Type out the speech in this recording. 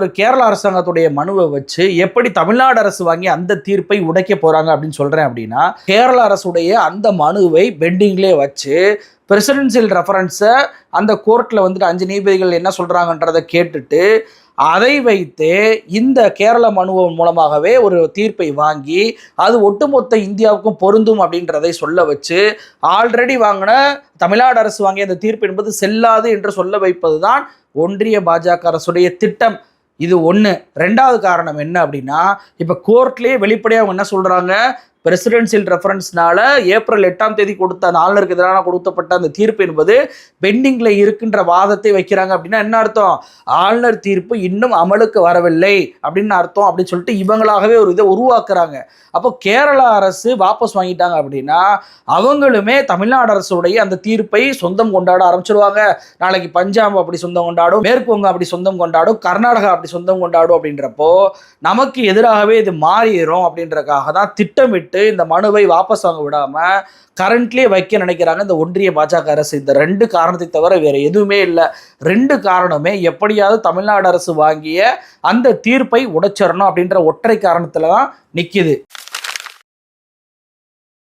ஒரு கேரள அரசாங்கத்துடைய மனுவை வச்சு எப்படி தமிழ்நாடு அரசு வாங்கி அந்த தீர்ப்பை உடைக்க போறாங்க அப்படின்னு சொல்றேன் அப்படின்னா, கேரள அரசுடைய அந்த மனுவை பெண்டிங்லேயே வச்சு பிரசிடென்சியல் ரெஃபரன்ஸை அந்த கோர்ட்டில் வந்துட்டு 5 நீதிபதிகள் என்ன சொல்றாங்கன்றதை கேட்டுட்டு அதை வைத்து இந்த கேரள மனு மூலமாகவே ஒரு தீர்ப்பை வாங்கி அது ஒட்டுமொத்த இந்தியாவுக்கும் பொருந்தும் அப்படின்றதை சொல்ல வச்சு ஆல்ரெடி வாங்கின தமிழ்நாடு அரசு வாங்கிய அந்த தீர்ப்பு என்பது செல்லாது என்று சொல்ல வைப்பது தான் ஒன்றிய பாஜக அரசுடைய திட்டம். இது ஒன்று. ரெண்டாவது காரணம் என்ன அப்படின்னா, இப்போ கோர்ட்லேயே வெளிப்படையாக அவங்க என்ன சொல்கிறாங்க, பிரசிடென்சியல் ரெஃபரன்ஸ்னால ஏப்ரல் 8ஆம் தேதி கொடுத்த அந்த ஆளுநருக்கு எதிரான கொடுக்கப்பட்ட அந்த தீர்ப்பு என்பது பெண்டிங்கில் இருக்கின்ற வாதத்தை வைக்கிறாங்க. அப்படின்னா என்ன அர்த்தம்? ஆளுநர் தீர்ப்பு இன்னும் அமலுக்கு வரவில்லை அப்படின்னு அர்த்தம் அப்படின்னு சொல்லிட்டு இவங்களாகவே ஒரு இதை உருவாக்குறாங்க. அப்போ கேரள அரசு வாபஸ் வாங்கிட்டாங்க அப்படின்னா அவங்களுமே தமிழ்நாடு அரசுடைய அந்த தீர்ப்பை சொந்தம் கொண்டாட ஆரம்பிச்சிருவாங்க. நாளைக்கு பஞ்சாப் அப்படி சொந்தம் கொண்டாடும், மேற்கு வங்கம் அப்படி சொந்தம் கொண்டாடும், கர்நாடகா அப்படி சொந்தம் கொண்டாடும். அப்படின்றப்போ நமக்கு எதிராகவே இது மாறிடும் அப்படின்றக்காக தான் திட்டமிட்டு இந்த மனுவை வாபஸ் வாங்க விடாம கரண்ட்லேயே வைக்க நினைக்கிறாங்க இந்த ஒன்றிய பாஜக அரசு. இந்த 2 காரணத்தை தவிர வேற எதுவுமே இல்லை. 2 காரணமே எப்படியாவது தமிழ்நாடு அரசு வாங்கிய அந்த தீர்ப்பை உடைச்சிடணும் அப்படின்ற ஒற்றை காரணத்துல தான் நிக்குது.